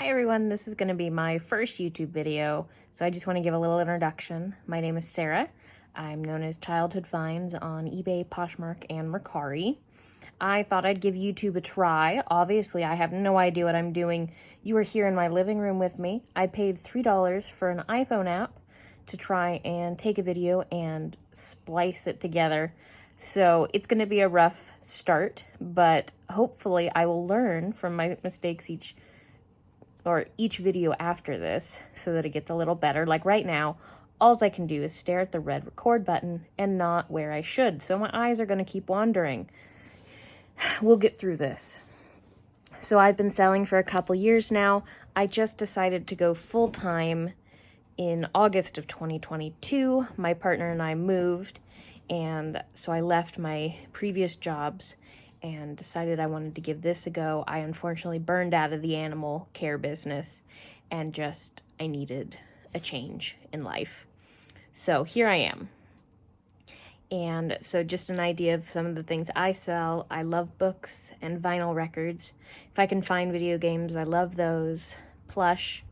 Hi everyone, this is going to be my first YouTube video, so I just want to give a little introduction. My name is Sarah. I'm known as Childhood Finds on eBay, Poshmark, and Mercari. I thought I'd give YouTube a try. Obviously, I have no idea what I'm doing. You are here in my living room with me. I paid $3 for an iPhone app to try and take a video and splice it together. So it's going to be a rough start, but hopefully I will learn from my mistakes each video after this so that it gets a little better. Like right now, all I can do is stare at the red record button and not where I should. So my eyes are going to keep wandering. We'll get through this. So I've been selling for a couple years now. I just decided to go full-time in August of 2022. My partner and I moved, and so I left my previous jobs and decided I wanted to give this a go. I unfortunately burned out of the animal care business and I needed a change in life. So here I am. And so just an idea of some of the things I sell. I love books and vinyl records. If I can find video games, I love those. Plush,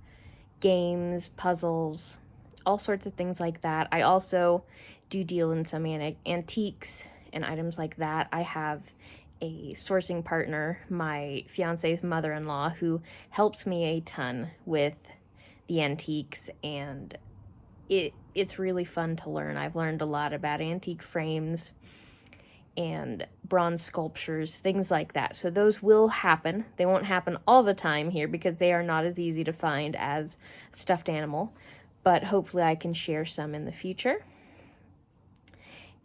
games, puzzles, all sorts of things like that. I also do deal in some antiques and items like that. I have a sourcing partner, my fiance's mother-in-law, who helps me a ton with the antiques, and it's really fun to learn. I've learned a lot about antique frames and bronze sculptures, things like that. So those will happen. They won't happen all the time here because they are not as easy to find as stuffed animal, but hopefully I can share some in the future.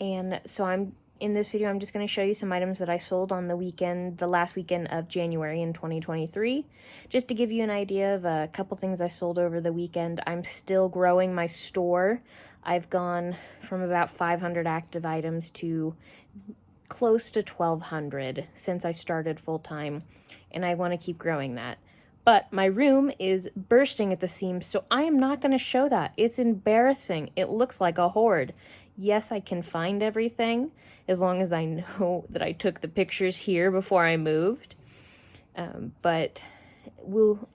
And so in this video, I'm just going to show you some items that I sold on the last weekend of January in 2023. Just to give you an idea of a couple things I sold over the weekend. I'm still growing my store. I've gone from about 500 active items to close to 1,200 since I started full-time, and I want to keep growing that. But my room is bursting at the seams, so I am not going to show that. It's embarrassing. It looks like a hoard. Yes, I can find everything as long as I know that I took the pictures here before I moved. But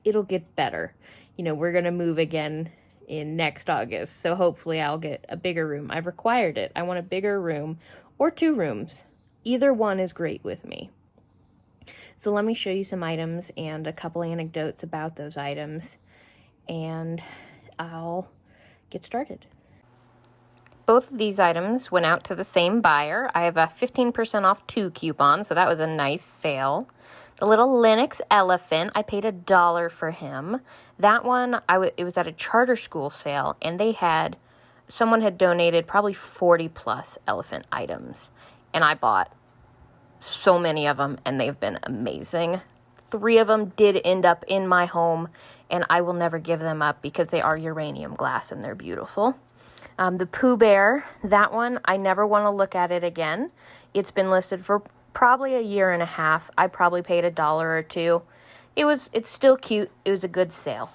it'll get better. You know, we're going to move again in next August, so hopefully I'll get a bigger room. I've required it. I want a bigger room or 2 rooms. Either one is great with me. So let me show you some items and a couple anecdotes about those items, and I'll get started. Both of these items went out to the same buyer. I have a 15% off 2 coupon, so that was a nice sale. The little Linux elephant, I paid $1 for him. That one, it was at a charter school sale, and someone had donated probably 40 plus elephant items, and I bought so many of them, and they've been amazing. 3 of them did end up in my home, and I will never give them up because they are uranium glass and they're beautiful. The Pooh Bear, that one, I never want to look at it again. It's been listed for probably a year and a half. I probably paid $1 or $2. It's still cute. It was a good sale.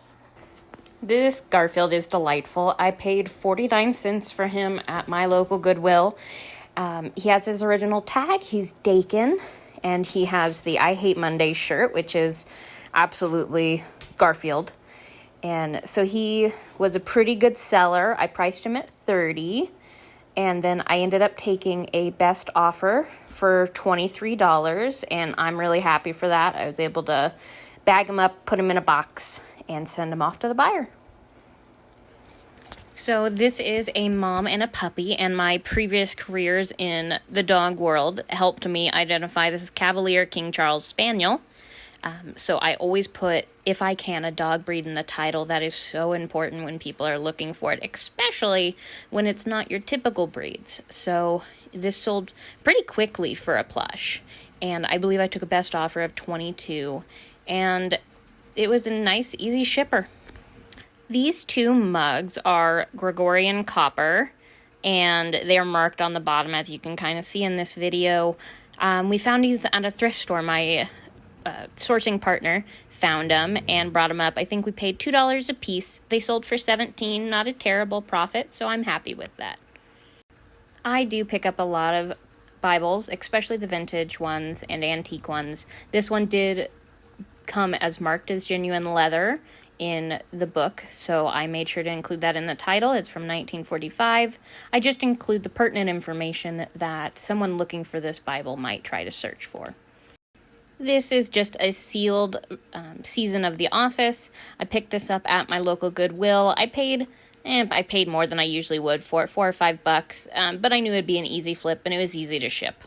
This Garfield is delightful. I paid 49 cents for him at my local Goodwill. He has his original tag. He's Dakin, and he has the I Hate Mondays shirt, which is absolutely Garfield. And so he was a pretty good seller. I priced him at $30, and then I ended up taking a best offer for $23, and I'm really happy for that. I was able to bag him up, put him in a box, and send him off to the buyer. So this is a mom and a puppy, and my previous careers in the dog world helped me identify this is Cavalier King Charles Spaniel. So I always put, if I can, a dog breed in the title. That is so important when people are looking for it, especially when it's not your typical breeds. So this sold pretty quickly for a plush, and I believe I took a best offer of $22, and it was a nice, easy shipper. These 2 mugs are Gregorian copper, and they are marked on the bottom, as you can kind of see in this video. We found these at a thrift store. My sourcing partner found them and brought them up. I think we paid $2 a piece. They sold for $17, not a terrible profit, so I'm happy with that. I do pick up a lot of Bibles, especially the vintage ones and antique ones. This one did come as marked as genuine leather in the book, so I made sure to include that in the title. It's from 1945. I just include the pertinent information that someone looking for this Bible might try to search for. This is just a sealed season of The Office. I picked this up at my local Goodwill. I paid more than I usually would for it, $4 or $5, but I knew it'd be an easy flip and it was easy to ship.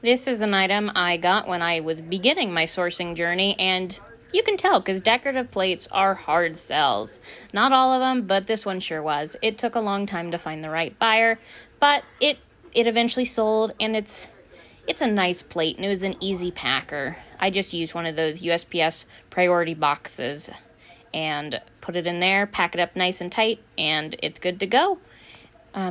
This is an item I got when I was beginning my sourcing journey, and you can tell because decorative plates are hard sells. Not all of them, but this one sure was. It took a long time to find the right buyer, but it eventually sold, and it's a nice plate, and it was an easy packer. I just used one of those USPS priority boxes and put it in there, pack it up nice and tight, and it's good to go.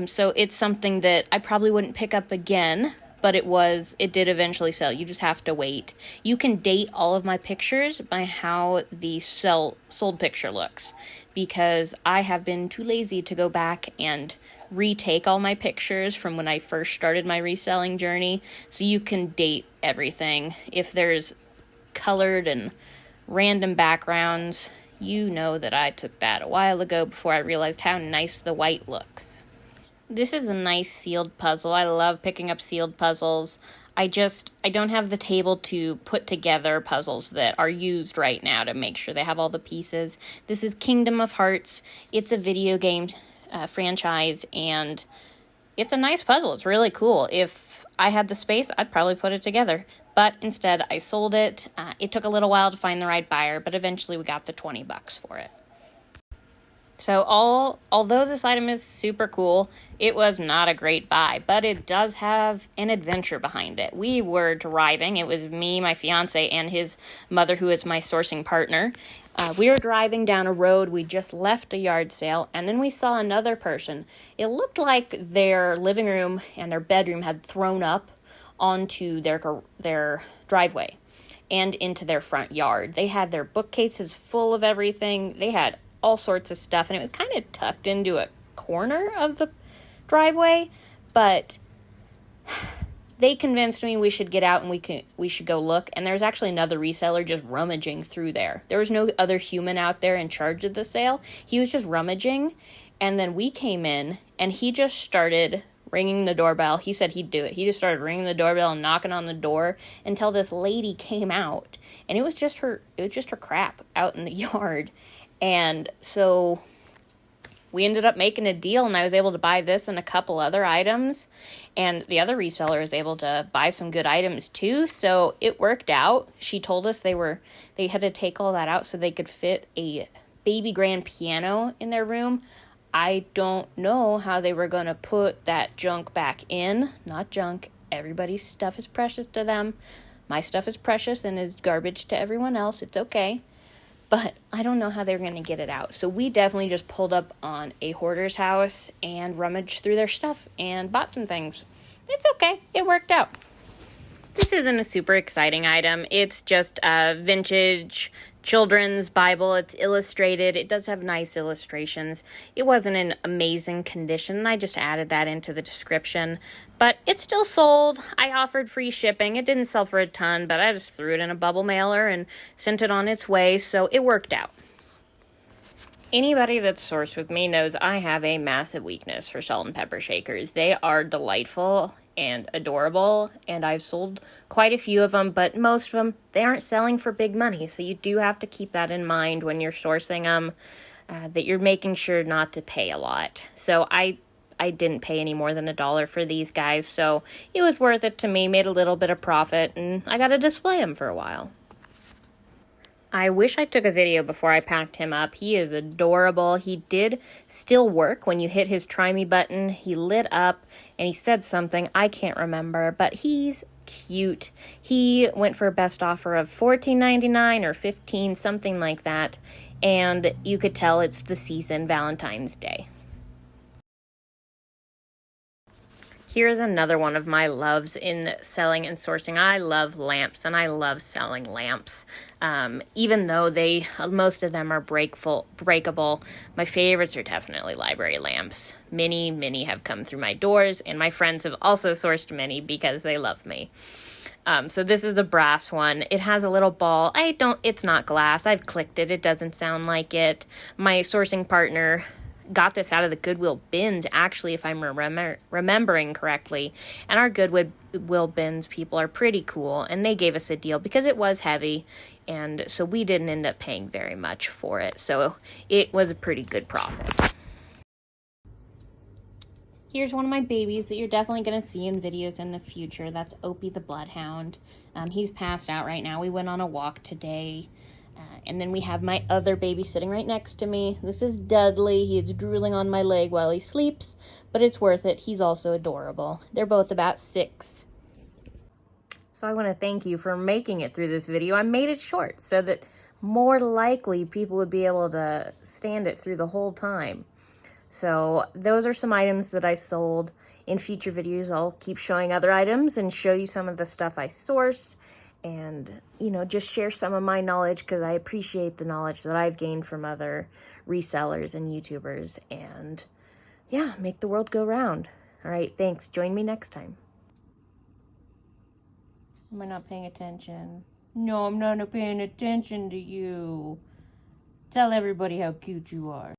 So it's something that I probably wouldn't pick up again, but it did eventually sell. You just have to wait. You can date all of my pictures by how the sold picture looks, because I have been too lazy to go back and retake all my pictures from when I first started my reselling journey. So you can date everything. If there's colored and random backgrounds, you know that I took that a while ago before I realized how nice the white looks. This is a nice sealed puzzle. I love picking up sealed puzzles. I don't have the table to put together puzzles that are used right now to make sure they have all the pieces. This is Kingdom of Hearts. It's a video game franchise, and it's a nice puzzle. It's really cool. If I had the space, I'd probably put it together. But instead, I sold it. It took a little while to find the right buyer, but eventually we got the $20 for it. So although this item is super cool, it was not a great buy, but it does have an adventure behind it. We were driving. It was me, my fiance, and his mother, who is my sourcing partner. We were driving down a road. We just left a yard sale, and then we saw another person. It looked like their living room and their bedroom had thrown up onto their driveway and into their front yard. They had their bookcases full of everything. They had all sorts of stuff, and it was kind of tucked into a corner of the driveway, but they convinced me we should get out and we should go look, and there's actually another reseller just rummaging through there. There was no other human out there in charge of the sale. He was just rummaging, and then we came in, and he just started ringing the doorbell. He said he'd do it. He just started ringing the doorbell and knocking on the door until this lady came out, and it was just her crap out in the yard. And so we ended up making a deal, and I was able to buy this and a couple other items, and the other reseller was able to buy some good items too, so it worked out. She told us they had to take all that out so they could fit a baby grand piano in their room. I don't know how they were going to put that junk back in. Not junk. Everybody's stuff is precious to them. My stuff is precious and is garbage to everyone else. It's okay. But I don't know how they were going to get it out. So we definitely just pulled up on a hoarder's house and rummaged through their stuff and bought some things. It's okay. It worked out. This isn't a super exciting item. It's just a vintage children's Bible. It's illustrated. It does have nice illustrations. It wasn't in amazing condition. I just added that into the description. But it still sold. I offered free shipping. It didn't sell for a ton, but I just threw it in a bubble mailer and sent it on its way, so it worked out. Anybody that's sourced with me knows I have a massive weakness for salt and pepper shakers. They are delightful and adorable, and I've sold quite a few of them, but most of them, they aren't selling for big money, so you do have to keep that in mind when you're sourcing them, that you're making sure not to pay a lot. So I didn't pay any more than $1 for these guys, so it was worth it to me, made a little bit of profit, and I got to display them for a while. I wish I took a video before I packed him up. He is adorable. He did still work when you hit his try me button. He lit up and he said something. I can't remember, but he's cute. He went for a best offer of $14.99 or $15, something like that. And you could tell it's the season, Valentine's Day. Here's another one of my loves in selling and sourcing. I love lamps, and I love selling lamps. Even though most of them are breakable, my favorites are definitely library lamps. Many have come through my doors, and my friends have also sourced many because they love me. So this is a brass one. It has a little ball. It's not glass. I've clicked it. It doesn't sound like it. My sourcing partner got this out of the Goodwill bins, actually, if I'm remembering correctly. And our Goodwill bins people are pretty cool, and they gave us a deal because it was heavy, and so we didn't end up paying very much for it. So it was a pretty good profit. Here's one of my babies that you're definitely going to see in videos in the future. That's Opie the Bloodhound. He's passed out right now. We went on a walk today. And then we have my other baby sitting right next to me. This is Dudley. He is drooling on my leg while he sleeps, but it's worth it. He's also adorable. They're both about 6. So I want to thank you for making it through this video. I made it short so that more likely people would be able to stand it through the whole time. So those are some items that I sold. In future videos, I'll keep showing other items and show you some of the stuff I source and, just share some of my knowledge because I appreciate the knowledge that I've gained from other resellers and YouTubers and, yeah, make the world go round. All right, thanks. Join me next time. Am I not paying attention? No, I'm not paying attention to you. Tell everybody how cute you are.